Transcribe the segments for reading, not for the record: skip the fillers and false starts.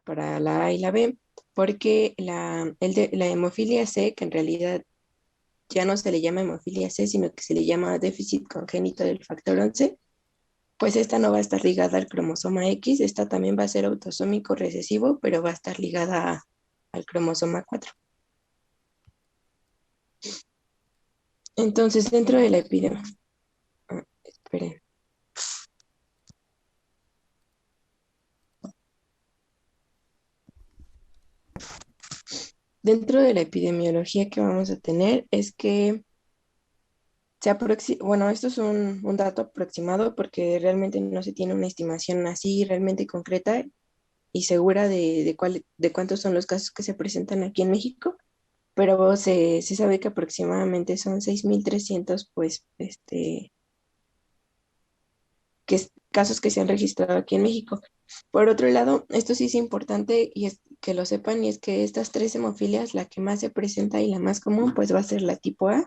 para la A y la B, porque la hemofilia C, que en realidad ya no se le llama hemofilia C, sino que se le llama déficit congénito del factor 11, pues esta no va a estar ligada al cromosoma X, esta también va a ser autosómico recesivo, pero va a estar ligada al cromosoma 4. Entonces, dentro de la epidemia, esperen. Dentro de la epidemiología que vamos a tener es que bueno, esto es un dato aproximado porque realmente no se tiene una estimación así realmente concreta y segura de cuántos son los casos que se presentan aquí en México, pero se sabe que aproximadamente son 6.300, pues, casos que se han registrado aquí en México. Por otro lado, esto sí es importante y es que lo sepan, y es que estas tres hemofilias, la que más se presenta y la más común, pues va a ser la tipo A.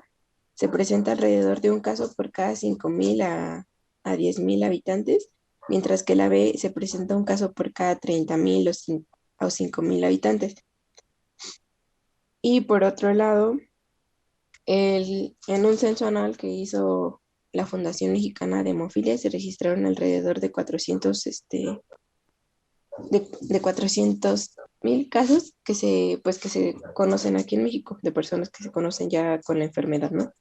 Se presenta alrededor de un caso por cada 5.000 a 10.000 habitantes, mientras que la B se presenta un caso por cada 30.000 o 5.000 habitantes. Y por otro lado, en un censo anual que hizo la Fundación Mexicana de Hemofilia se registraron alrededor de 400.000 casos que se conocen aquí en México, de personas que se conocen ya con la enfermedad, ¿no?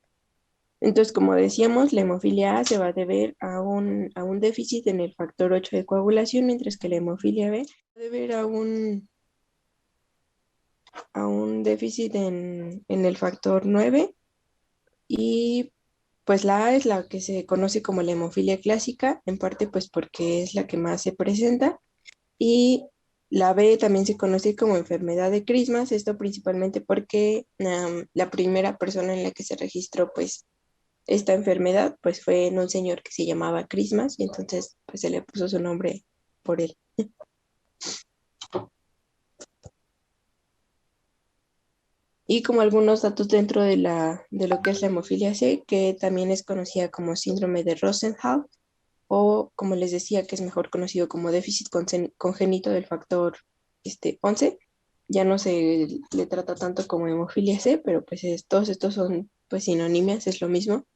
Entonces, como decíamos, la hemofilia A se va a deber a un déficit en el factor 8 de coagulación, mientras que la hemofilia B va a deber a un déficit en el factor 9. Y pues la A es la que se conoce como la hemofilia clásica, en parte pues porque es la que más se presenta, y la B también se conoce como enfermedad de Crismas, esto principalmente porque la primera persona en la que se registró pues esta enfermedad pues fue en un señor que se llamaba Crismas y entonces pues se le puso su nombre por él. Y como algunos datos dentro de lo que es la hemofilia C, que también es conocida como síndrome de Rosenthal, o como les decía, que es mejor conocido como déficit congénito del factor 11. Ya no se le trata tanto como hemofilia C, pero pues todos estos son pues sinonimias, es lo mismo.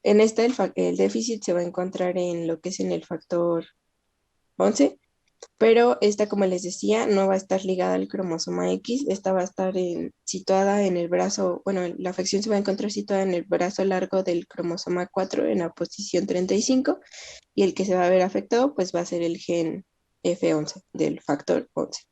En esta el déficit se va a encontrar en lo que es en el factor 11, pero esta, como les decía, no va a estar ligada al cromosoma X, esta va a estar situada en el brazo, bueno, la afección se va a encontrar situada en el brazo largo del cromosoma 4 en la posición 35, y el que se va a ver afectado pues va a ser el gen F11 del factor 11.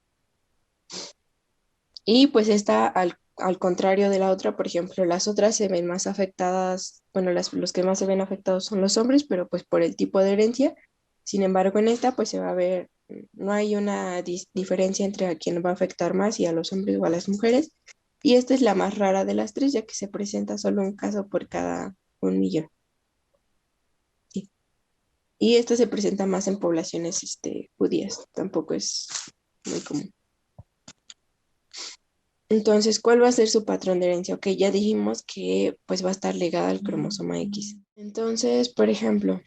Y pues esta, al contrario de la otra, por ejemplo, las otras se ven más afectadas, bueno, los que más se ven afectados son los hombres, pero pues por el tipo de herencia. Sin embargo, en esta pues se va a ver, no hay una diferencia entre a quién va a afectar más, y a los hombres o a las mujeres. Y esta es la más rara de las tres, ya que se presenta solo un caso por cada 1.000.000. Sí. Y esta se presenta más en poblaciones judías, tampoco es muy común. Entonces, ¿cuál va a ser su patrón de herencia? Ok, ya dijimos que pues va a estar ligada al cromosoma X. Entonces, por ejemplo,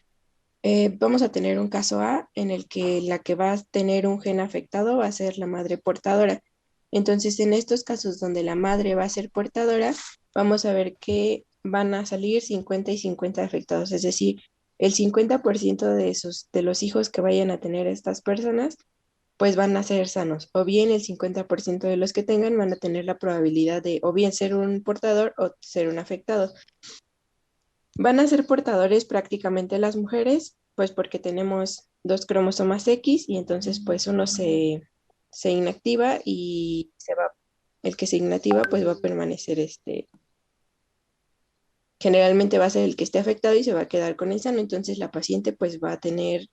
vamos a tener un caso A en el que la que va a tener un gen afectado va a ser la madre portadora. Entonces, en estos casos donde la madre va a ser portadora, vamos a ver que van a salir 50 y 50 afectados, es decir, el 50% de los hijos que vayan a tener estas personas pues van a ser sanos, o bien el 50% de los que tengan van a tener la probabilidad de o bien ser un portador o ser un afectado. Van a ser portadores prácticamente las mujeres, pues porque tenemos dos cromosomas X y entonces pues uno se inactiva y el que se inactiva pues va a permanecer generalmente va a ser el que esté afectado y se va a quedar con el sano, entonces la paciente pues va a tener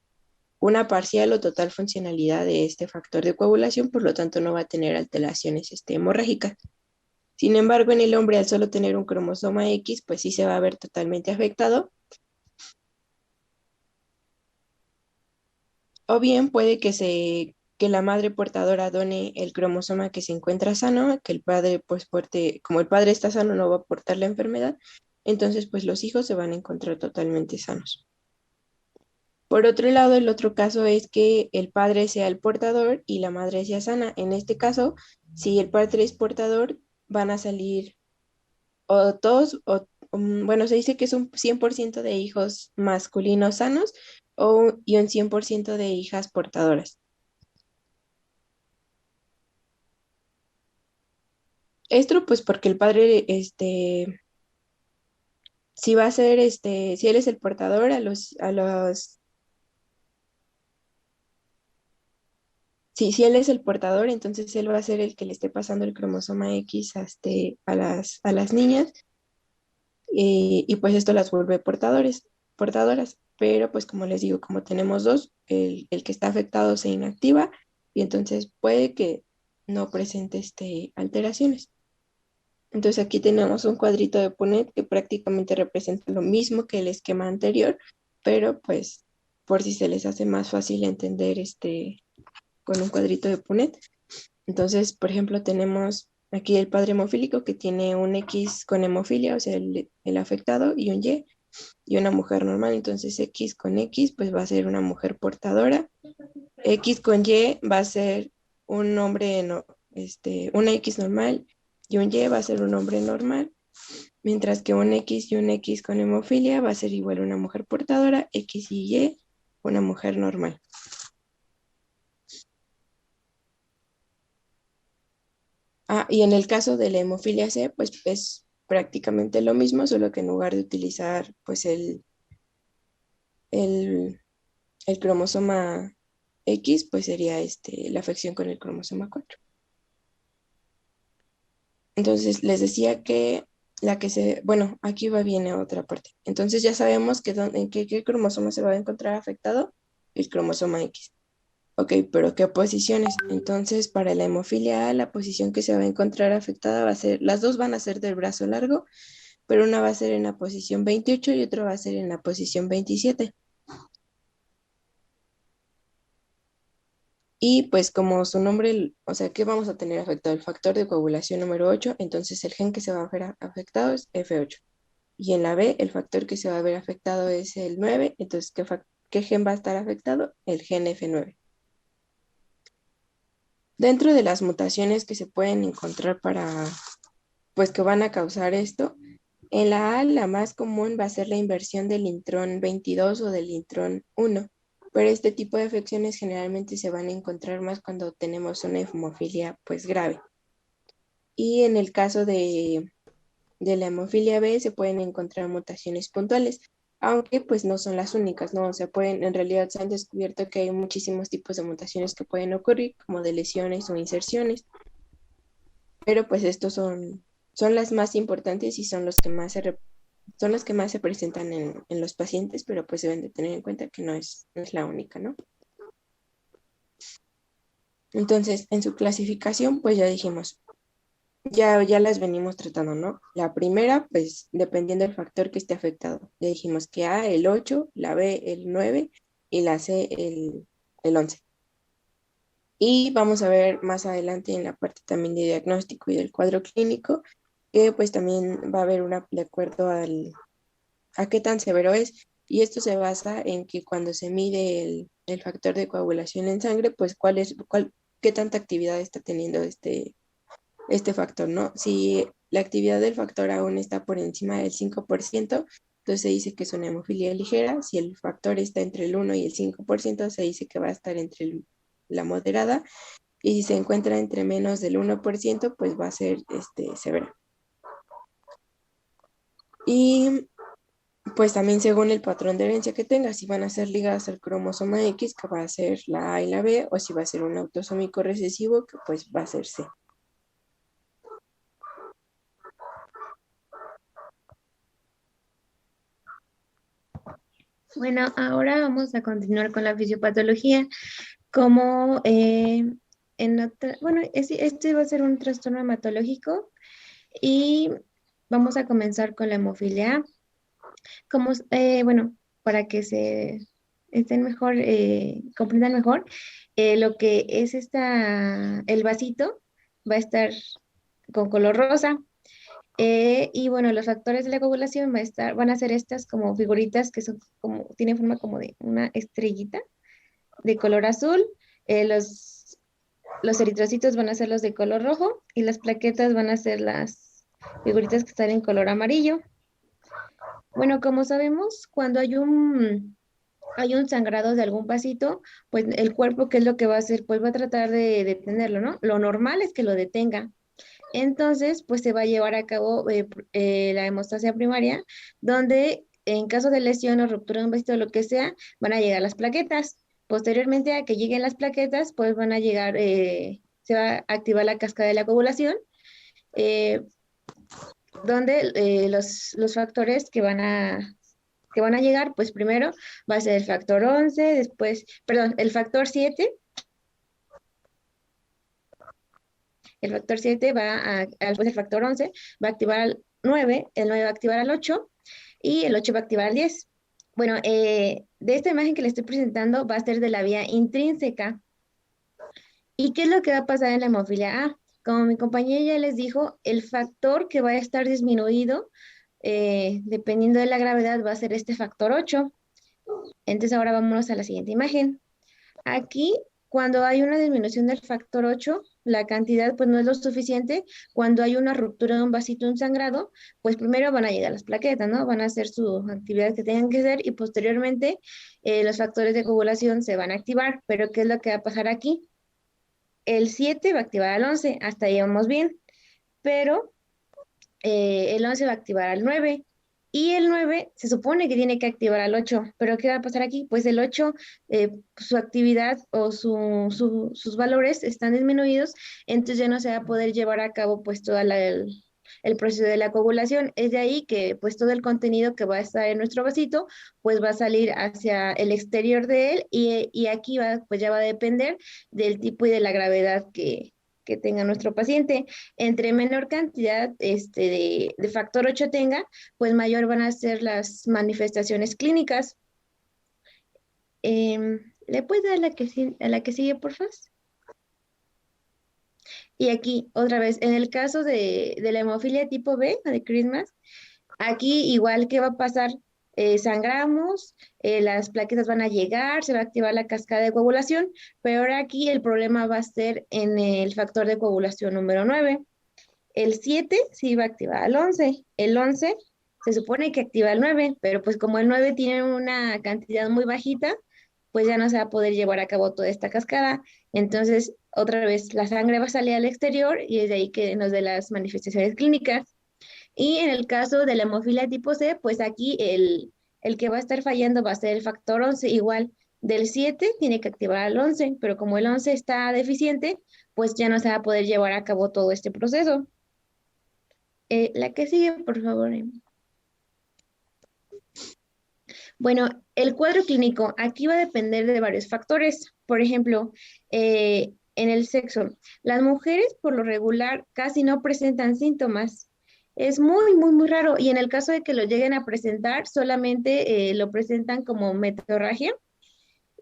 una parcial o total funcionalidad de este factor de coagulación, por lo tanto no va a tener alteraciones hemorrágicas. Sin embargo, en el hombre, al solo tener un cromosoma X, pues sí se va a ver totalmente afectado. O bien puede que la madre portadora done el cromosoma que se encuentra sano, que el padre, pues, como el padre está sano, no va a portar la enfermedad. Entonces, pues los hijos se van a encontrar totalmente sanos. Por otro lado, el otro caso es que el padre sea el portador y la madre sea sana. En este caso, si el padre es portador, van a salir o todos, bueno, se dice que es un 100% de hijos masculinos sanos y un 100% de hijas portadoras. Esto pues porque el padre, si va a ser, si él es el portador, si él es el portador, entonces él va a ser el que le esté pasando el cromosoma X a las niñas, y pues esto las vuelve portadoras. Pero pues como les digo, como tenemos dos, el que está afectado se inactiva y entonces puede que no presente alteraciones. Entonces aquí tenemos un cuadrito de Punnett que prácticamente representa lo mismo que el esquema anterior, pero pues por si se les hace más fácil entender con un cuadrito de Punnett. Entonces, por ejemplo, tenemos aquí el padre hemofílico que tiene un X con hemofilia, o sea, el afectado, y un y una mujer normal. Entonces, X con X, pues va a ser una mujer portadora. X con Y va a ser un hombre, no, una X normal y un Y va a ser un hombre normal. Mientras que un X y un X con hemofilia va a ser igual una mujer portadora, X y Y, una mujer normal. Y en el caso de la hemofilia C, pues es prácticamente lo mismo, solo que en lugar de utilizar pues el, el cromosoma X, pues sería la afección con el cromosoma 4. Entonces les decía que bueno, aquí viene otra parte. Entonces ya sabemos en qué cromosoma se va a encontrar afectado el cromosoma X. Ok, pero ¿qué posiciones? Entonces, para la hemofilia A, la posición que se va a encontrar afectada va a ser, las dos van a ser del brazo largo, pero una va a ser en la posición 28 y otra va a ser en la posición 27. Y pues como su nombre, o sea, ¿qué vamos a tener afectado? El factor de coagulación número 8, entonces el gen que se va a ver afectado es F8. Y en la B, el factor que se va a ver afectado es el 9, entonces ¿qué gen va a estar afectado? El gen F9. Dentro de las mutaciones que se pueden encontrar pues que van a causar esto, en la A, la más común va a ser la inversión del intrón 22 o del intrón 1, pero este tipo de afecciones generalmente se van a encontrar más cuando tenemos una hemofilia pues grave. Y en el caso de la hemofilia B se pueden encontrar mutaciones puntuales, aunque pues no son las únicas, ¿no? O sea, en realidad se han descubierto que hay muchísimos tipos de mutaciones que pueden ocurrir, como de lesiones o inserciones, pero pues estos son las más importantes y son las que más se presentan en los pacientes, pero pues deben de tener en cuenta que no es la única, ¿no? Entonces, en su clasificación, pues ya dijimos, ya las venimos tratando, ¿no? La primera, pues dependiendo del factor que esté afectado. Ya dijimos que A, el 8, la B, el 9 y la C, el 11. Y vamos a ver más adelante en la parte también de diagnóstico y del cuadro clínico, que pues también va a haber de acuerdo a qué tan severo es. Y esto se basa en que cuando se mide el factor de coagulación en sangre, pues qué tanta actividad está teniendo este factor, ¿no? Si la actividad del factor aún está por encima del 5%, entonces se dice que es una hemofilia ligera. Si el factor está entre el 1 y el 5%, se dice que va a estar entre la moderada. Y si se encuentra entre menos del 1%, pues va a ser severa. Y pues también según el patrón de herencia que tenga, si van a ser ligadas al cromosoma X, que va a ser la A y la B, o si va a ser un autosómico recesivo, que pues va a ser C. Bueno, ahora vamos a continuar con la fisiopatología. Como bueno, este va a ser un trastorno hematológico y vamos a comenzar con la hemofilia A. Bueno, para que se estén mejor, comprendan mejor, lo que es el vasito va a estar con color rosa Y bueno, los factores de la coagulación van a ser estas como figuritas que son como, tienen forma como de una estrellita de color azul. Los eritrocitos van a ser los de color rojo y las plaquetas van a ser las figuritas que están en color amarillo. Bueno, como sabemos, cuando hay un sangrado de algún vasito, pues el cuerpo, ¿qué es lo que va a hacer? Pues va a tratar de detenerlo, ¿no? Lo normal es que lo detenga. Entonces, pues se va a llevar a cabo la hemostasia primaria, donde en caso de lesión o ruptura de un vasito o lo que sea, van a llegar las plaquetas. Posteriormente a que lleguen las plaquetas, pues van a llegar, se va a activar la cascada de la coagulación, eh, donde los factores que van a llegar, pues primero va a ser el factor 11, después, perdón, el factor 7. El factor 7 después del factor 11, va a activar al 9, el 9 va a activar al 8 y el 8 va a activar al 10. Bueno, de esta imagen que le estoy presentando va a ser de la vía intrínseca. ¿Y qué es lo que va a pasar en la hemofilia A? Como mi compañera ya les dijo, el factor que va a estar disminuido, dependiendo de la gravedad, va a ser este factor 8. Entonces ahora vámonos a la siguiente imagen. Aquí, cuando hay una disminución del factor 8, la cantidad pues no es lo suficiente. Cuando hay una ruptura de un vasito, un sangrado, pues primero van a llegar las plaquetas, ¿no? Van a hacer su actividad que tengan que hacer y posteriormente los factores de coagulación se van a activar. Pero ¿qué es lo que va a pasar aquí? El 7 va a activar al 11, hasta ahí vamos bien, pero el 11 va a activar al 9 y el 9 se supone que tiene que activar al 8, pero ¿qué va a pasar aquí? Pues el 8, su actividad o sus valores están disminuidos, entonces ya no se va a poder llevar a cabo pues todo el proceso de la coagulación. Es de ahí que pues todo el contenido que va a estar en nuestro vasito pues va a salir hacia el exterior de él y aquí va, pues ya va a depender del tipo y de la gravedad que tenga nuestro paciente. Entre menor cantidad de factor 8 tenga, pues mayor van a ser las manifestaciones clínicas. ¿Le puedes dar a la que sigue, por favor? Y aquí, otra vez, en el caso de la hemofilia tipo B, la de Christmas, aquí igual que va a pasar, sangramos, las plaquetas van a llegar, se va a activar la cascada de coagulación, pero ahora aquí el problema va a ser en el factor de coagulación número 9. El 7 sí va a activar al 11. El 11 se supone que activa el 9, pero pues como el 9 tiene una cantidad muy bajita, pues ya no se va a poder llevar a cabo toda esta cascada. Entonces, otra vez, la sangre va a salir al exterior y es de ahí que nos dé las manifestaciones clínicas. Y en el caso de la hemofilia tipo C, pues aquí el que va a estar fallando va a ser el factor 11, igual. Del 7 tiene que activar al 11, pero como el 11 está deficiente, pues ya no se va a poder llevar a cabo todo este proceso. La que sigue, por favor. Bueno, el cuadro clínico aquí va a depender de varios factores. Por ejemplo, en el sexo, las mujeres por lo regular casi no presentan síntomas. Es muy raro. Y en el caso de que lo lleguen a presentar, solamente lo presentan como meteorragia.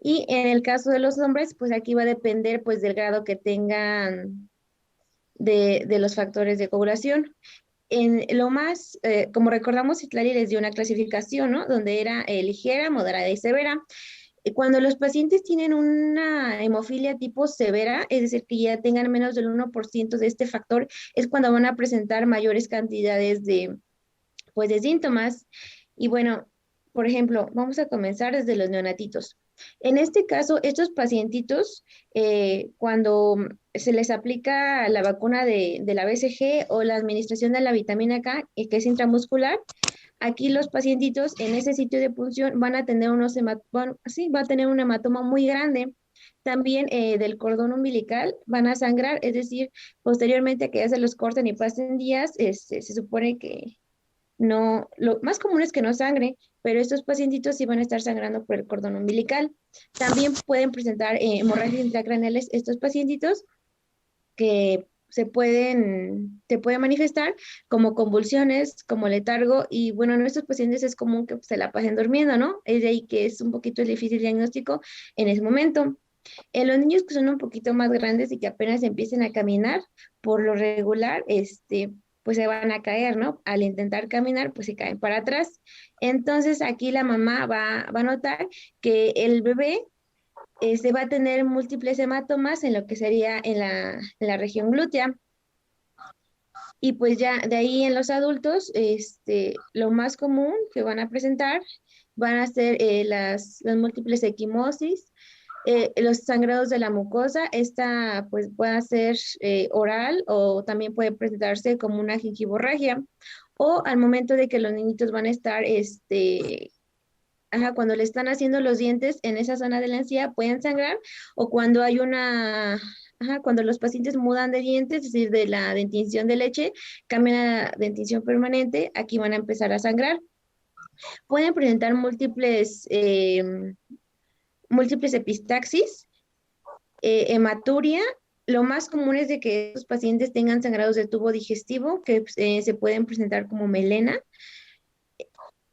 Y en el caso de los hombres, pues aquí va a depender pues del grado que tengan de los factores de coagulación. En lo más, como recordamos, Citlali les dio una clasificación, ¿no? Donde era ligera, moderada y severa. Cuando los pacientes tienen una hemofilia tipo severa, es decir, que ya tengan menos del 1% de este factor, es cuando van a presentar mayores cantidades pues, de síntomas. Y bueno, por ejemplo, vamos a comenzar desde los neonatitos. En este caso, estos pacientitos, cuando se les aplica la vacuna de la BCG o la administración de la vitamina K, que es intramuscular, aquí los pacientitos en ese sitio de punción van a tener bueno, sí, va a tener un hematoma muy grande. También del cordón umbilical van a sangrar, es decir, posteriormente a que ya se los corten y pasen días, se supone que no, lo más común es que no sangre, pero estos pacientitos sí van a estar sangrando por el cordón umbilical. También pueden presentar hemorragias intracraneales estos pacientitos que se pueden manifestar como convulsiones, como letargo, y bueno, en estos pacientes es común que se la pasen durmiendo, ¿no? Es de ahí que es un poquito difícil diagnóstico en ese momento. En los niños que son un poquito más grandes y que apenas empiecen a caminar, por lo regular, pues se van a caer, ¿no? Al intentar caminar, pues se caen para atrás. Entonces aquí la mamá va a notar que el bebé se va a tener múltiples hematomas en lo que sería en la región glútea. Y pues ya de ahí en los adultos, lo más común que van a presentar van a ser las múltiples equimosis, los sangrados de la mucosa. Esta pues puede ser oral o también puede presentarse como una gingivorragia, o al momento de que los niñitos van a estar, cuando le están haciendo los dientes en esa zona de la encía pueden sangrar, o cuando hay cuando los pacientes mudan de dientes, es decir, de la dentición de leche, cambian a la dentición permanente, aquí van a empezar a sangrar. Pueden presentar múltiples epistaxis, hematuria. Lo más común es de que los pacientes tengan sangrados de tubo digestivo que se pueden presentar como melena.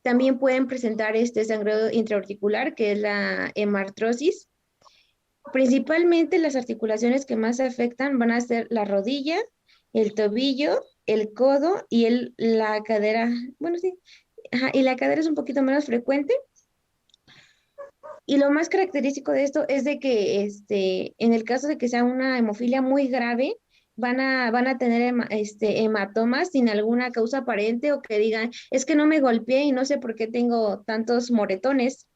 También pueden presentar este sangrado intraarticular, que es la hemartrosis. Principalmente las articulaciones que más afectan van a ser la rodilla, el tobillo, el codo y la cadera. Bueno, sí, y la cadera es un poquito menos frecuente. Y lo más característico de esto es de que en el caso de que sea una hemofilia muy grave, van a tener hematomas sin alguna causa aparente, o que digan, es que no me golpeé y no sé por qué tengo tantos moretones.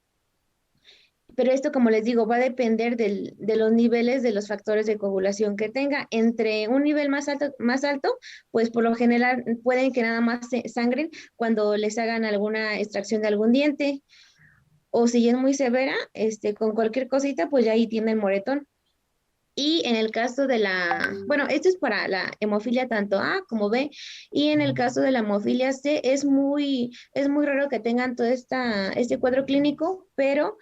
Pero esto, como les digo, va a depender de los niveles de los factores de coagulación que tenga. Entre un nivel más alto, pues por lo general pueden que nada más sangren cuando les hagan alguna extracción de algún diente, o si es muy severa, con cualquier cosita, pues ya ahí tiene el moretón. Y en el caso de bueno, esto es para la hemofilia tanto A como B, y en el caso de la hemofilia C es muy raro que tengan todo este cuadro clínico, pero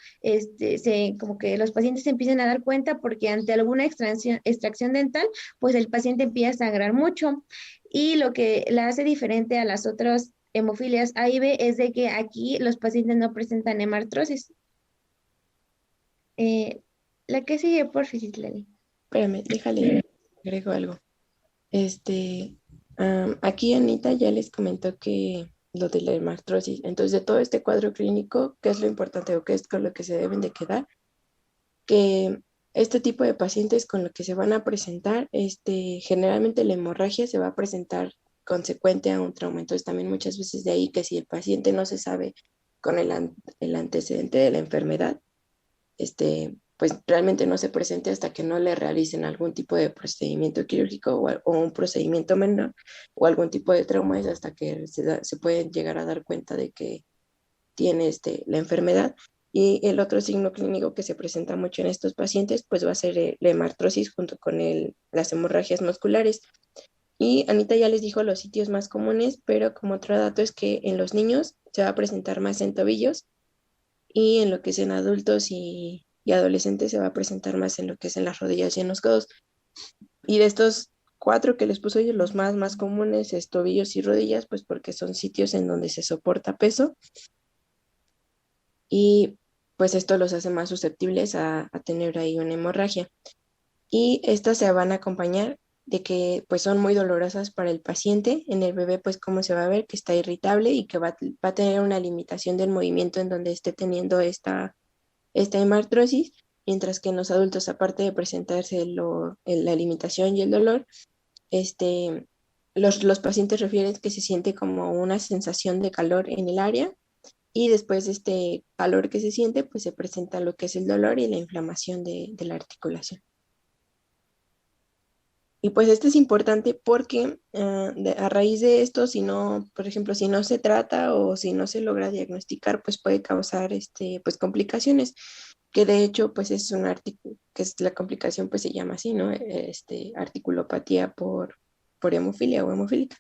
como que los pacientes se empiezan a dar cuenta porque ante alguna extracción dental, pues el paciente empieza a sangrar mucho. Y lo que la hace diferente a las otras hemofilias A y B es de que aquí los pacientes no presentan hemartrosis. Eh, la que sigue, por Citlali. Espérame, déjale, agrego algo. Aquí Anita ya les comentó que lo de la hemartrosis. Entonces, de todo este cuadro clínico, ¿qué es lo importante o qué es con lo que se deben de quedar? Que este tipo de pacientes con lo que se van a presentar, generalmente la hemorragia se va a presentar consecuente a un trauma. Entonces, también muchas veces de ahí que si el paciente no se sabe con el antecedente de la enfermedad, pues realmente no se presente hasta que no le realicen algún tipo de procedimiento quirúrgico o un procedimiento menor o algún tipo de trauma, es hasta que se pueden llegar a dar cuenta de que tiene la enfermedad. Y el otro signo clínico que se presenta mucho en estos pacientes, pues va a ser la hemartrosis junto con las hemorragias musculares. Y Anita ya les dijo los sitios más comunes, pero como otro dato es que en los niños se va a presentar más en tobillos, y en lo que es en adultos y adolescentes se va a presentar más en lo que es en las rodillas y en los codos. Y de estos cuatro que les puso yo, los más comunes es tobillos y rodillas, pues porque son sitios en donde se soporta peso, y pues esto los hace más susceptibles a tener ahí una hemorragia. Y estas se van a acompañar de que pues son muy dolorosas para el paciente. En el bebé pues como se va a ver que está irritable y que va a tener una limitación del movimiento en donde esté teniendo esta hemartrosis, mientras que en los adultos, aparte de presentarse la limitación y el dolor, los pacientes refieren que se siente como una sensación de calor en el área, y después de este calor que se siente, pues se presenta lo que es el dolor y la inflamación de la articulación. Y pues esto es importante porque a raíz de esto, si no, por ejemplo, si no se trata o si no se logra diagnosticar, pues puede causar pues complicaciones, que de hecho pues es un artículo, que es la complicación pues se llama así, ¿no? Articulopatía por hemofilia o hemofílica.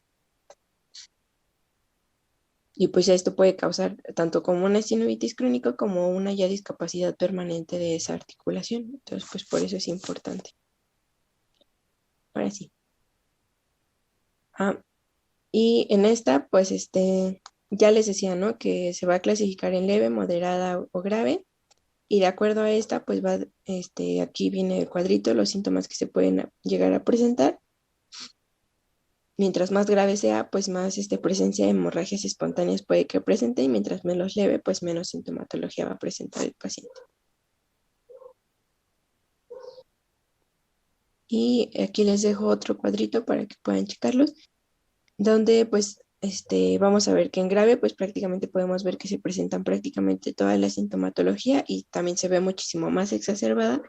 Y pues esto puede causar tanto como una sinovitis crónica como una ya discapacidad permanente de esa articulación. Entonces pues por eso es importante. Ahora sí. Ah, y en esta, pues ya les decía, ¿no? Que se va a clasificar en leve, moderada o grave. Y de acuerdo a esta, pues aquí viene el cuadrito, los síntomas que se pueden llegar a presentar. mientras más grave sea, pues más presencia de hemorragias espontáneas puede que presente y mientras menos leve, pues menos sintomatología va a presentar el paciente. Y aquí les dejo otro cuadrito para que puedan checarlos, donde pues vamos a ver que en grave pues prácticamente podemos ver que se presentan prácticamente toda la sintomatología y también se ve muchísimo más exacerbada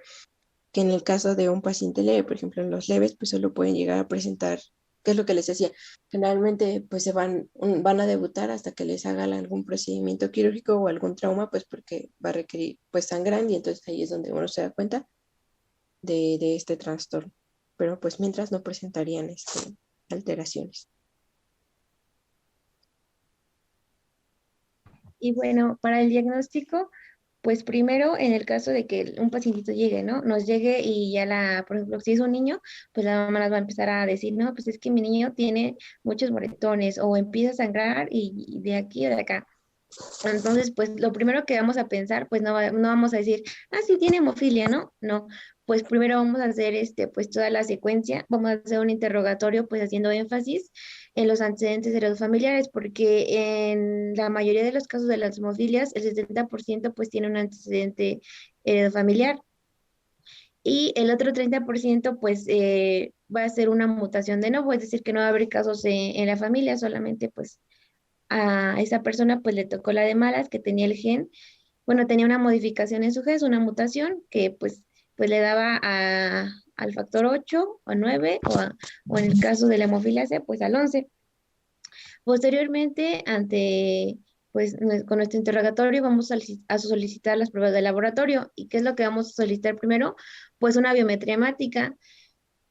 que en el caso de un paciente leve. Por ejemplo, en los leves pues solo pueden llegar a presentar, ¿qué es lo que les decía? Generalmente pues van a debutar hasta que les hagan algún procedimiento quirúrgico o algún trauma, pues porque va a requerir pues sangrar y entonces ahí es donde uno se da cuenta de este trastorno. Pero pues mientras no presentarían alteraciones. Y bueno, para el diagnóstico, pues primero en el caso de que un pacientito llegue, ¿no? Nos llegue y ya por ejemplo, si es un niño, pues la mamá nos va a empezar a decir, no, pues es que mi niño tiene muchos moretones o empieza a sangrar y de aquí o de acá. Entonces, pues lo primero que vamos a pensar, pues no vamos a decir, ah, sí, tiene hemofilia, ¿no? No, pues primero vamos a hacer pues toda la secuencia, vamos a hacer un interrogatorio, pues haciendo énfasis en los antecedentes heredofamiliares, porque en la mayoría de los casos de las hemofilias, el 70% pues tiene un antecedente heredofamiliar y el otro 30% pues va a ser una mutación de nuevo, es decir, que no va a haber casos en la familia, solamente pues a esa persona pues le tocó la de malas que tenía el gen, bueno, tenía una modificación en su gen, una mutación que pues le daba al factor 8 o 9 o en el caso de la hemofilia C, pues al 11. Posteriormente, pues con nuestro interrogatorio vamos a solicitar las pruebas de laboratorio. ¿Y qué es lo que vamos a solicitar primero? Pues una biometría hemática.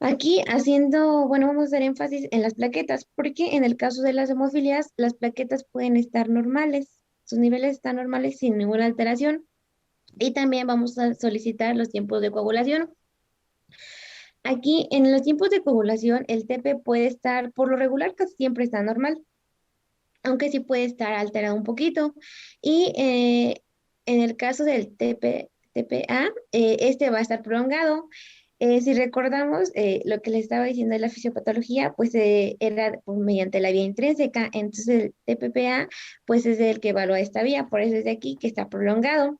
Aquí bueno, vamos a hacer énfasis en las plaquetas, porque en el caso de las hemofilias, las plaquetas pueden estar normales, sus niveles están normales sin ninguna alteración. Y también vamos a solicitar los tiempos de coagulación. Aquí, en los tiempos de coagulación, el TP puede estar, por lo regular, casi siempre está normal, aunque sí puede estar alterado un poquito. Y en el caso del TPA, este va a estar prolongado. Si recordamos lo que les estaba diciendo de la fisiopatología, pues era pues, mediante la vía intrínseca. Entonces el TPPA, pues es el que evalúa esta vía, por eso es de aquí que está prolongado.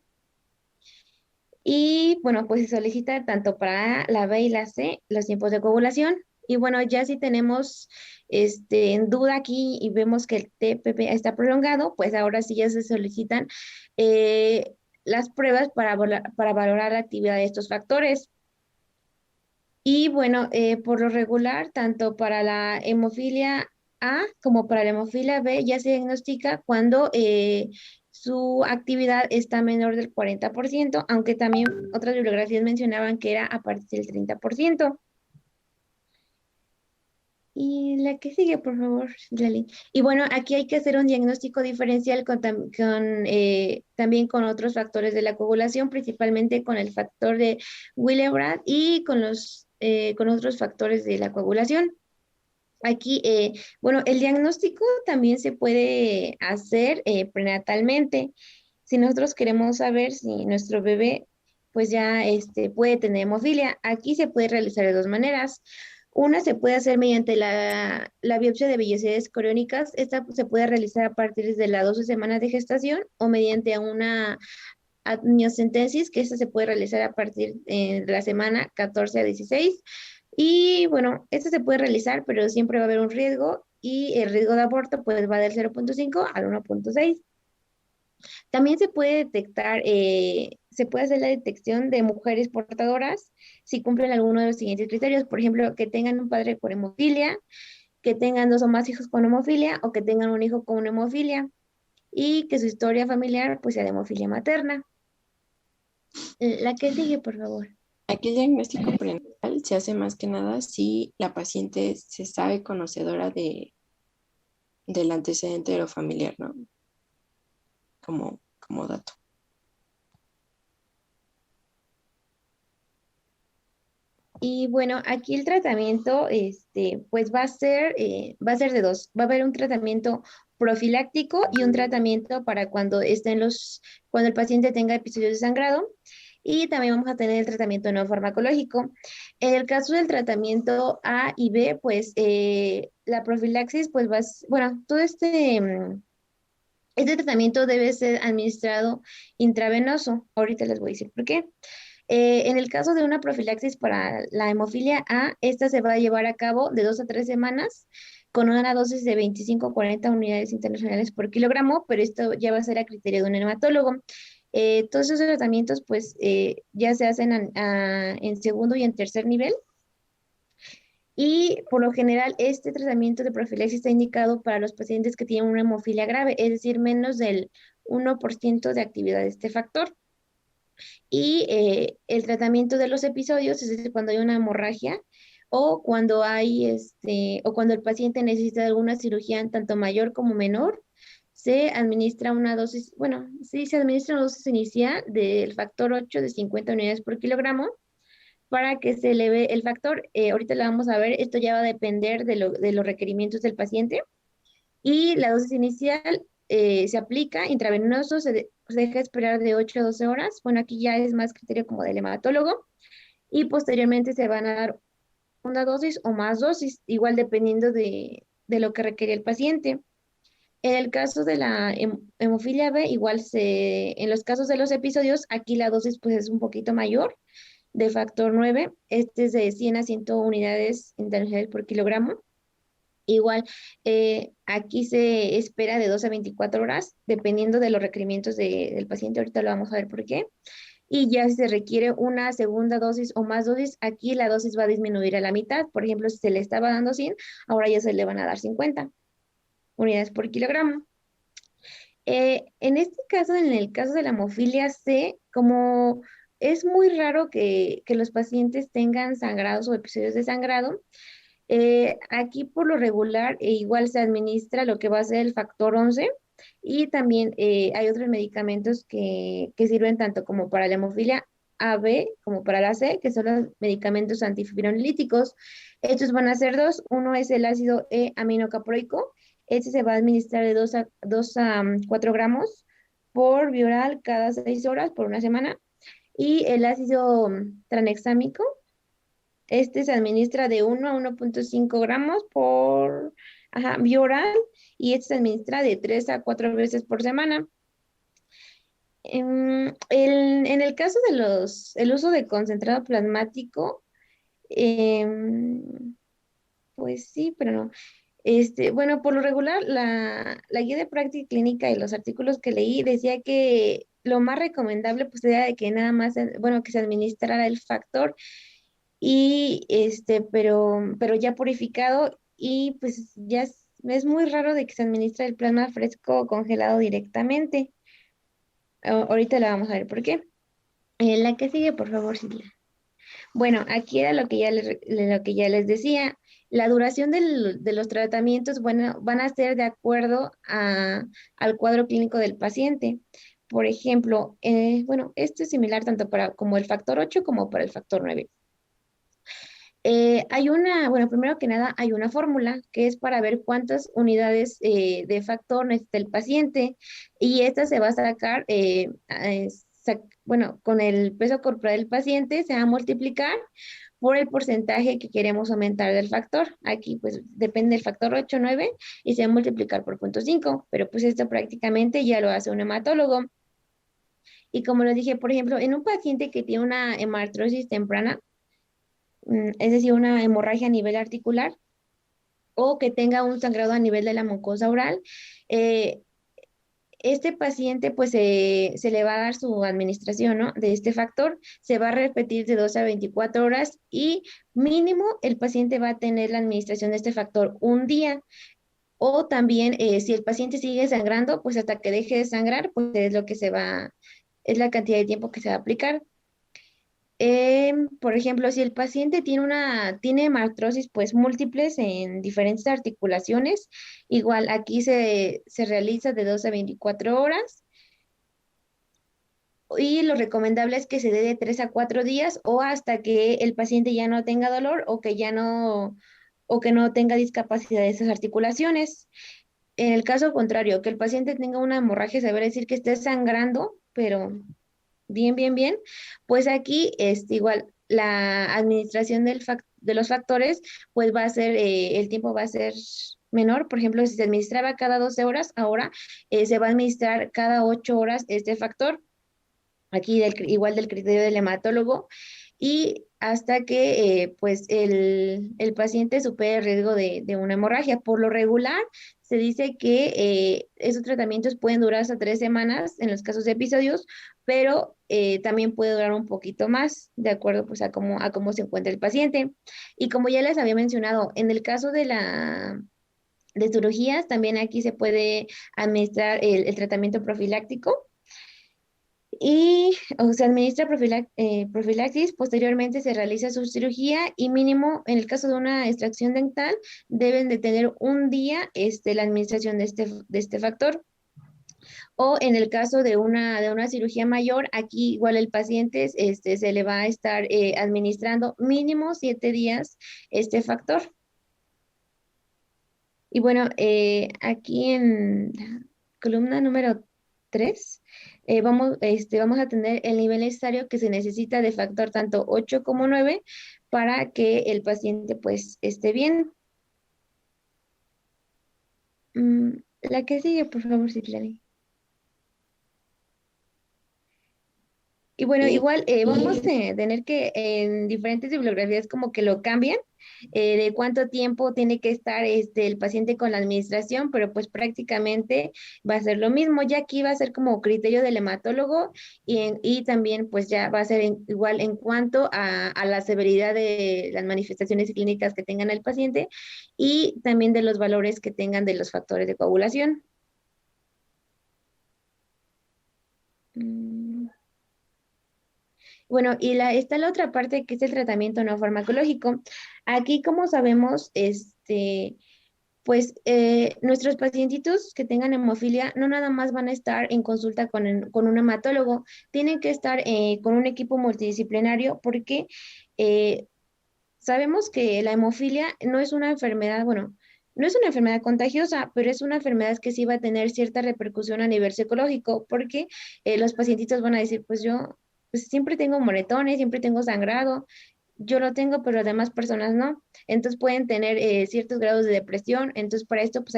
Y bueno, pues se solicita tanto para la B y la C los tiempos de coagulación. Y bueno, ya si tenemos en duda aquí y vemos que el TPP está prolongado, pues ahora sí ya se solicitan eh, las pruebas para valorar la actividad de estos factores. Y bueno, por lo regular, tanto para la hemofilia A como para la hemofilia B ya se diagnostica cuando su actividad está menor del 40%, aunque también otras bibliografías mencionaban que era a partir del 30%. Y la que sigue, por favor, Lali. Y bueno, aquí hay que hacer un diagnóstico diferencial también con otros factores de la coagulación, principalmente con el factor de Willebrand y con otros factores de la coagulación. Aquí, bueno, el diagnóstico también se puede hacer prenatalmente. Si nosotros queremos saber si nuestro bebé pues ya puede tener hemofilia, aquí se puede realizar de dos maneras. Una se puede hacer mediante la biopsia de vellosidades coriónicas. Esta se puede realizar a partir de las 12 semanas de gestación o mediante una amniocentesis, que esta se puede realizar a partir de la semana 14 a 16. Y bueno, esta se puede realizar, pero siempre va a haber un riesgo y el riesgo de aborto pues va del 0.5 al 1.6. También se puede hacer la detección de mujeres portadoras si cumplen alguno de los siguientes criterios. Por ejemplo, que tengan un padre con hemofilia, que tengan dos o más hijos con hemofilia o que tengan un hijo con hemofilia y que su historia familiar pues sea de hemofilia materna. La que sigue, por favor. Aquí el diagnóstico prenatal se hace más que nada si la paciente se sabe conocedora del antecedente familiar, ¿no? Como dato. Y bueno, aquí el tratamiento, pues va a ser de dos. Va a haber un tratamiento profiláctico y un tratamiento para cuando cuando el paciente tenga episodios de sangrado. Y también vamos a tener el tratamiento no farmacológico. En el caso del tratamiento A y B, pues la profilaxis, pues bueno, todo este tratamiento debe ser administrado intravenoso. Ahorita les voy a decir por qué. En el caso de una profilaxis para la hemofilia A, esta se va a llevar a cabo de 2 a 3 semanas con una dosis de 25 a 40 unidades internacionales por kilogramo, pero esto ya va a ser a criterio de un hematólogo. Todos esos tratamientos pues ya se hacen en segundo y en tercer nivel y por lo general este tratamiento de profilaxis está indicado para los pacientes que tienen una hemofilia grave, es decir, menos del 1% de actividad de este factor. Y el tratamiento de los episodios es decir, cuando hay una hemorragia o cuando el paciente necesita alguna cirugía tanto mayor como menor, se administra una dosis, bueno, sí, se administra una dosis inicial del factor 8 de 50 unidades por kilogramo para que se eleve el factor. Ahorita la vamos a ver, esto ya va a depender de los requerimientos del paciente. Y la dosis inicial se aplica intravenoso, se deja esperar de 8 a 12 horas. Bueno, aquí ya es más criterio como del hematólogo. Y posteriormente se van a dar una dosis o más dosis, igual dependiendo de lo que requiere el paciente. En el caso de la hemofilia B, en los casos de los episodios, aquí la dosis pues es un poquito mayor, de factor 9. Este es de 100 a 100 unidades internacionales por kilogramo. Igual, aquí se espera de 2 a 24 horas, dependiendo de los requerimientos del paciente. Ahorita lo vamos a ver por qué. Y ya si se requiere una segunda dosis o más dosis, aquí la dosis va a disminuir a la mitad. Por ejemplo, si se le estaba dando 100, ahora ya se le van a dar 50 unidades por kilogramo. En este caso, en el caso de la hemofilia C, como es muy raro que los pacientes tengan sangrados o episodios de sangrado, aquí por lo regular igual se administra lo que va a ser el factor 11 y también hay otros medicamentos que sirven tanto como para la hemofilia AB como para la C, que son los medicamentos antifibrolíticos. Estos van a ser dos. Uno es el ácido E-aminocaproico. Este se va a administrar de 4 gramos por vía oral cada 6 horas por una semana. Y el ácido tranexámico, este se administra de 1 a 1,5 gramos por vía oral y este se administra de 3 a 4 veces por semana. En el caso de el uso de concentrado plasmático, em, pues sí, pero no. Bueno, por lo regular, la guía de práctica clínica y los artículos que leí decía que lo más recomendable pues era de que nada más, bueno, que se administrara el factor y pero ya purificado y pues ya es muy raro de que se administre el plasma fresco o congelado directamente. Ahorita la vamos a ver por qué. La que sigue, por favor, Silvia. Bueno, aquí era lo que ya les decía. La duración de los tratamientos, bueno, van a ser de acuerdo al cuadro clínico del paciente. Por ejemplo, bueno, esto es similar tanto para como el factor 8 como para el factor 9. Bueno, primero que nada, hay una fórmula que es para ver cuántas unidades de factor necesita el paciente y esta se va a sacar, bueno, con el peso corporal del paciente se va a multiplicar por el porcentaje que queremos aumentar del factor. Aquí pues depende del factor 8 o 9 y se va a multiplicar por 0,5, pero pues esto prácticamente ya lo hace un hematólogo. Y como les dije, por ejemplo, en un paciente que tiene una hemartrosis temprana, es decir, una hemorragia a nivel articular o que tenga un sangrado a nivel de la mucosa oral, eh, este paciente pues se le va a dar su administración, ¿no? De este factor, se va a repetir de 2 a 24 horas y mínimo el paciente va a tener la administración de este factor un día. O también si el paciente sigue sangrando, pues hasta que deje de sangrar, pues es la cantidad de tiempo que se va a aplicar. Por ejemplo, si el paciente tiene artrosis pues múltiples en diferentes articulaciones, igual aquí se realiza de 2 a 24 horas y lo recomendable es que se dé de 3 a 4 días o hasta que el paciente ya no tenga dolor o que no tenga discapacidad de esas articulaciones. En el caso contrario, que el paciente tenga una hemorragia severa, es decir, que esté sangrando, pero bien, bien, bien. Pues aquí igual la administración de los factores, pues va a ser, el tiempo va a ser menor. Por ejemplo, si se administraba cada 12 horas, ahora se va a administrar cada 8 horas este factor. Aquí igual del criterio del hematólogo, y hasta que pues el paciente supere el riesgo de una hemorragia. Por lo regular, se dice que esos tratamientos pueden durar hasta 3 semanas en los casos de episodios, pero también puede durar un poquito más, de acuerdo pues a cómo se encuentra el paciente. Y como ya les había mencionado, en el caso de cirugías, también aquí se puede administrar el tratamiento profiláctico y o se administra profilaxis, posteriormente se realiza su cirugía y mínimo, en el caso de una extracción dental, deben de tener un día la administración de este factor. O en el caso de una cirugía mayor, aquí igual el paciente se le va a estar administrando mínimo 7 días este factor. Y bueno, aquí en la columna número 3 vamos a tener el nivel necesario que se necesita de factor tanto 8 como 9 para que el paciente pues esté bien. La que sigue, por favor, Citlali. Y bueno, Y, igual vamos a tener que en diferentes bibliografías como que lo cambian, de cuánto tiempo tiene que estar el paciente con la administración, pero pues prácticamente va a ser lo mismo. Ya aquí va a ser como criterio del hematólogo y también pues ya va a ser igual en cuanto a la severidad de las manifestaciones clínicas que tengan el paciente y también de los valores que tengan de los factores de coagulación. Mm. Bueno, y está la otra parte que es el tratamiento no farmacológico. Aquí, como sabemos, pues nuestros pacientitos que tengan hemofilia no nada más van a estar en consulta con un hematólogo, tienen que estar con un equipo multidisciplinario porque eh, sabemos que la hemofilia no es una enfermedad, bueno, no es una enfermedad contagiosa, pero es una enfermedad que sí va a tener cierta repercusión a nivel psicológico, porque los pacientitos van a decir, pues yo pues siempre tengo moretones, siempre tengo sangrado, yo lo tengo, pero las demás personas no. Entonces pueden tener ciertos grados de depresión. Entonces para esto pues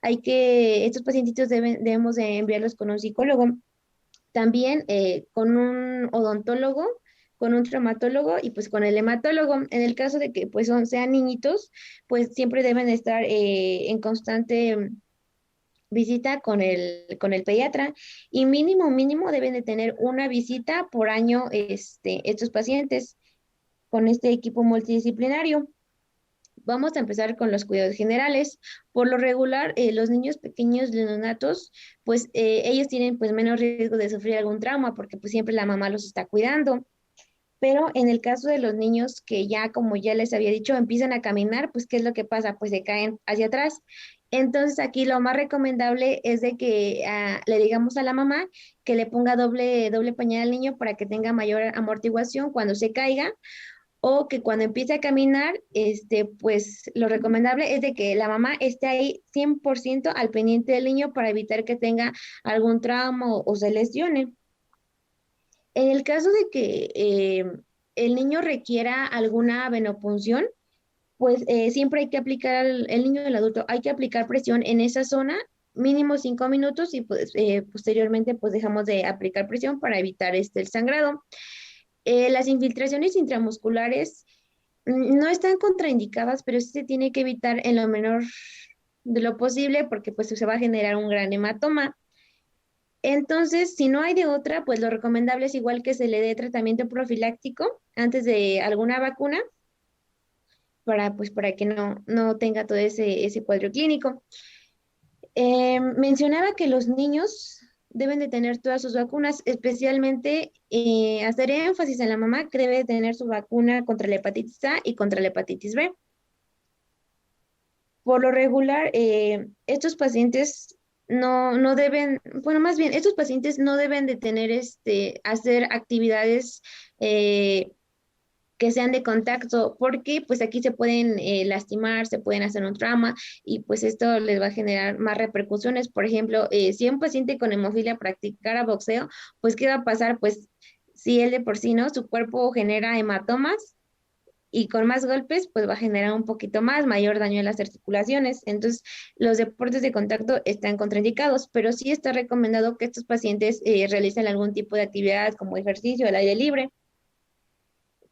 estos pacientitos debemos de enviarlos con un psicólogo. También con un odontólogo, con un traumatólogo y pues con el hematólogo. En el caso de que pues sean niñitos, pues siempre deben estar en constante visita con el pediatra y mínimo, mínimo deben de tener una visita por año estos pacientes con este equipo multidisciplinario. Vamos a empezar con los cuidados generales. Por lo regular, los niños pequeños neonatos, pues ellos tienen pues menos riesgo de sufrir algún trauma porque pues siempre la mamá los está cuidando. Pero en el caso de los niños que ya, como ya les había dicho, empiezan a caminar, pues ¿qué es lo que pasa? Pues se caen hacia atrás. Entonces aquí lo más recomendable es de que le digamos a la mamá que le ponga doble pañal al niño para que tenga mayor amortiguación cuando se caiga o que cuando empiece a caminar, pues lo recomendable es de que la mamá esté ahí 100% al pendiente del niño para evitar que tenga algún trauma o se lesione. En el caso de que el niño requiera alguna venopunción, pues siempre hay que aplicar, el niño y el adulto, hay que aplicar presión en esa zona mínimo 5 minutos y pues, posteriormente pues dejamos de aplicar presión para evitar el sangrado. Las infiltraciones intramusculares no están contraindicadas, pero sí se tiene que evitar en lo menor de lo posible porque pues se va a generar un gran hematoma. Entonces, si no hay de otra, pues lo recomendable es igual que se le dé tratamiento profiláctico antes de alguna vacuna pues, para que no tenga todo ese cuadro clínico. Mencionaba que los niños deben de tener todas sus vacunas, especialmente hacer énfasis en la mamá que debe de tener su vacuna contra la hepatitis A y contra la hepatitis B. Por lo regular, estos pacientes no deben, bueno, más bien, estos pacientes no deben de tener, hacer actividades que que sean de contacto, porque pues aquí se pueden lastimar, se pueden hacer un trauma y pues esto les va a generar más repercusiones. Por ejemplo, si un paciente con hemofilia practicara boxeo, pues ¿qué va a pasar? Pues si él de por sí, ¿no? Su cuerpo genera hematomas y con más golpes, pues va a generar un poquito más, mayor daño en las articulaciones. Entonces, los deportes de contacto están contraindicados, pero sí está recomendado que estos pacientes realicen algún tipo de actividad como ejercicio al aire libre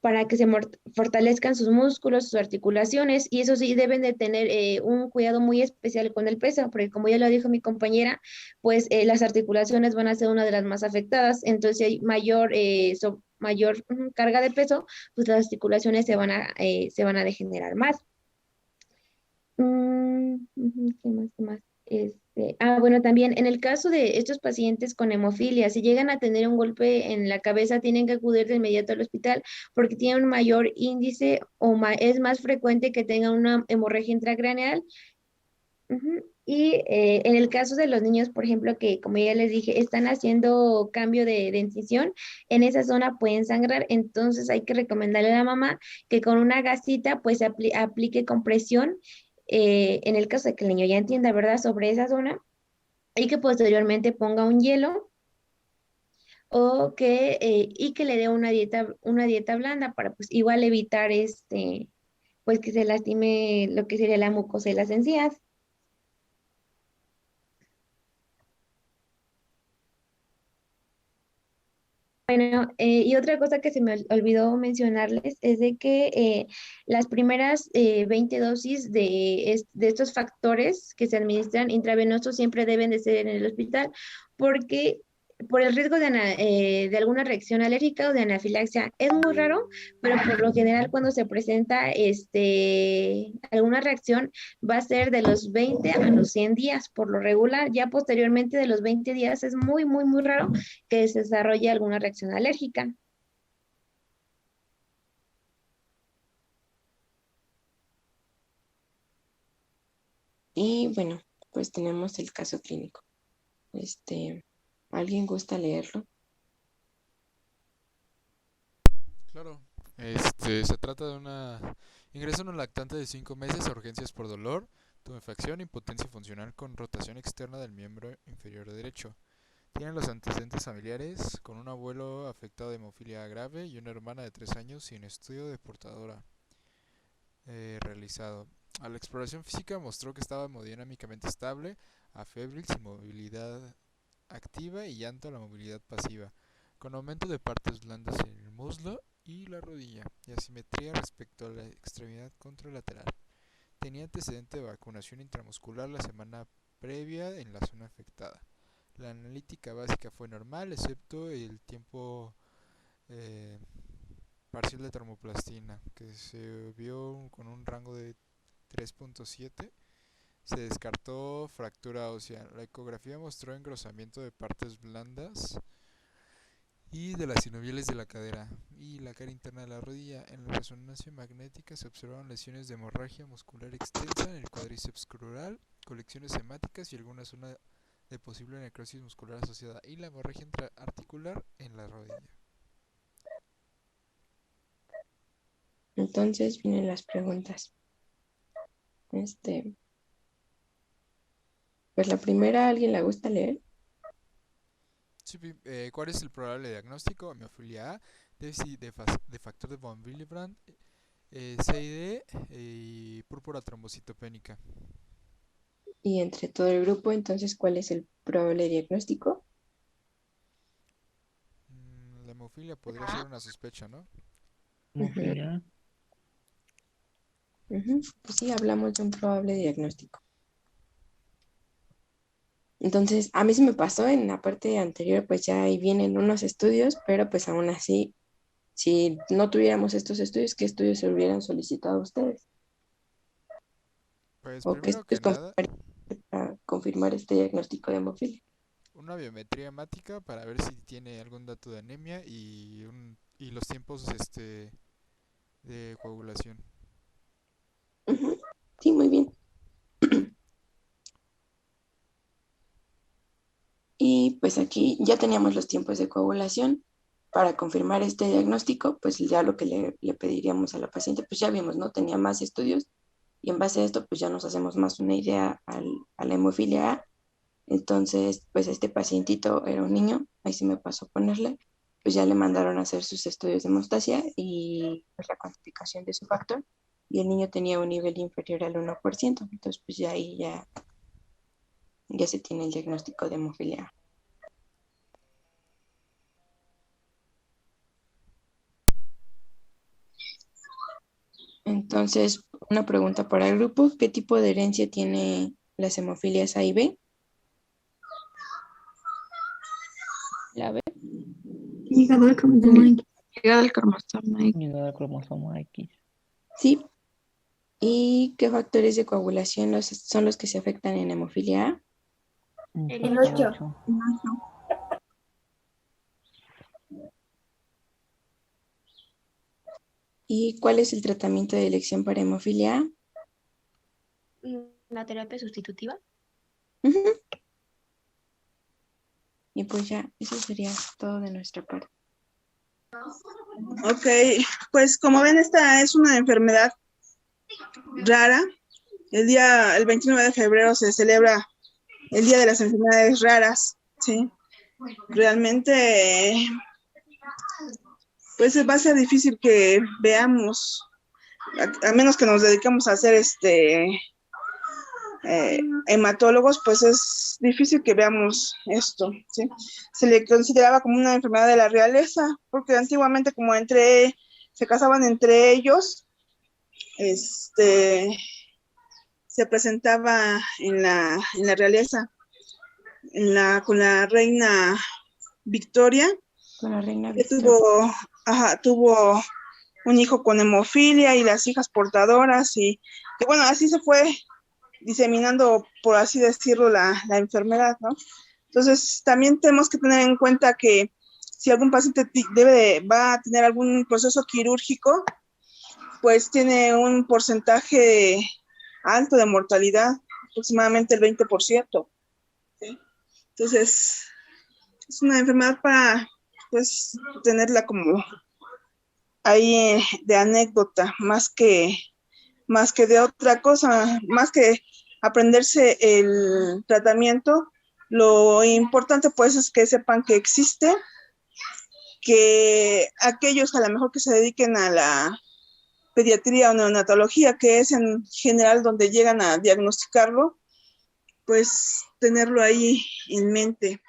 para que se fortalezcan sus músculos, sus articulaciones, y eso sí, deben de tener un cuidado muy especial con el peso, porque como ya lo dijo mi compañera, pues las articulaciones van a ser una de las más afectadas, entonces si hay mayor carga de peso, pues las articulaciones se van a degenerar más. ¿Qué más? ¿Qué más? Bueno, también en el caso de estos pacientes con hemofilia, si llegan a tener un golpe en la cabeza, tienen que acudir de inmediato al hospital porque tienen un mayor índice o es más frecuente que tengan una hemorragia intracraneal. Y en el caso de los niños, por ejemplo, que como ya les dije, están haciendo cambio de incisión, en esa zona pueden sangrar, entonces hay que recomendarle a la mamá que con una gasita pues aplique compresión, en el caso de que el niño ya entienda, ¿verdad?, sobre esa zona y que posteriormente ponga un hielo y que le dé una dieta blanda para pues igual evitar pues que se lastime lo que sería la mucosa de las encías. Bueno, y otra cosa que se me olvidó mencionarles es de que las primeras 20 dosis de estos factores que se administran intravenosos siempre deben de ser en el hospital porque por el riesgo de alguna reacción alérgica o de anafilaxia. Es muy raro, pero por lo general cuando se presenta alguna reacción va a ser de los 20 a los 100 días por lo regular. Ya posteriormente de los 20 días es muy, muy, muy raro que se desarrolle alguna reacción alérgica. Y bueno, pues tenemos el caso clínico. Este, ¿Alguien gusta leerlo? Claro. Se trata de una... Ingresa un lactante de 5 meses a urgencias por dolor, tumefacción, impotencia funcional con rotación externa del miembro inferior derecho. Tiene los antecedentes familiares con un abuelo afectado de hemofilia grave y una hermana de 3 años sin estudio de portadora realizado. A la exploración física mostró que estaba hemodinámicamente estable, afebril, sin movilidad activa y llanto a la movilidad pasiva, con aumento de partes blandas en el muslo y la rodilla, y asimetría respecto a la extremidad contralateral. Tenía antecedente de vacunación intramuscular la semana previa en la zona afectada. La analítica básica fue normal, excepto el tiempo eh, parcial de termoplastina, que se vio con un rango de 3.7. Se descartó fractura ósea. La ecografía mostró engrosamiento de partes blandas y de las sinoviales de la cadera y la cara interna de la rodilla. En la resonancia magnética se observaron lesiones de hemorragia muscular extensa en el cuádriceps crural, colecciones hemáticas y alguna zona de posible necrosis muscular asociada y la hemorragia intraarticular en la rodilla. Entonces vienen las preguntas. Pues la primera, ¿a alguien le gusta leer? Sí, ¿cuál es el probable diagnóstico? Hemofilia A, déficit de factor de von Willebrand, CID y púrpura trombocitopénica. Y entre todo el grupo, entonces, ¿cuál es el probable diagnóstico? La hemofilia podría ser una sospecha, ¿no? Ujú, ujú. Pues sí, hablamos de un probable diagnóstico. Entonces, a mí se me pasó en la parte anterior, pues ya ahí vienen unos estudios, pero pues aún así, si no tuviéramos estos estudios, ¿qué estudios se hubieran solicitado a ustedes? Pues ¿O qué primero que estudios nada, para confirmar este diagnóstico de hemofilia? una biometría hemática para ver si tiene algún dato de anemia y los tiempos de coagulación. Ujú. Sí, muy bien. Y pues aquí ya teníamos los tiempos de coagulación. para confirmar este diagnóstico, pues ya lo que le pediríamos a la paciente, pues ya vimos, ¿no? Tenía más estudios y en base a esto, pues ya nos hacemos más una idea a la hemofilia A. Entonces, pues este pacientito era un niño, ahí sí me pasó a ponerle, pues ya le mandaron a hacer sus estudios de hemostasia y pues la cuantificación de su factor, y el niño tenía un nivel inferior al 1%, entonces pues ya ahí ya se tiene el diagnóstico de hemofilia A. Entonces, una pregunta para el grupo, ¿qué tipo de herencia tiene las hemofilias A y B? ¿La B? Llegado al cromosoma X. Llegada al cromosoma X. Llegada al cromosoma X. Sí. ¿Y qué factores de coagulación son los que se afectan en hemofilia A? El 8. ¿Y cuál es el tratamiento de elección para hemofilia A? La terapia sustitutiva. Ujú. Y pues ya, eso sería todo de nuestra parte. Ok, pues como ven, esta es una enfermedad rara. El 29 de febrero se celebra el Día de las Enfermedades Raras, ¿sí? Realmente, pues va a ser difícil que veamos, a menos que nos dediquemos a hacer hematólogos, pues es difícil que veamos esto, ¿sí? Se le consideraba como una enfermedad de la realeza, porque antiguamente como se casaban entre ellos, se presentaba en la realeza, con la reina Victoria, Con la reina que Victoria. tuvo un hijo con hemofilia y las hijas portadoras, y que bueno, así se fue diseminando, por así decirlo, la enfermedad, ¿no? Entonces, también tenemos que tener en cuenta que si algún paciente va a tener algún proceso quirúrgico, pues tiene un porcentaje alto de mortalidad, aproximadamente el 20%. ¿Sí? Entonces, es una enfermedad para, pues, tenerla como ahí de anécdota, más que de otra cosa, más que aprenderse el tratamiento. Lo importante pues es que sepan que existe, que aquellos a lo mejor que se dediquen a la pediatría o neonatología, que es en general donde llegan a diagnosticarlo, pues tenerlo ahí en mente.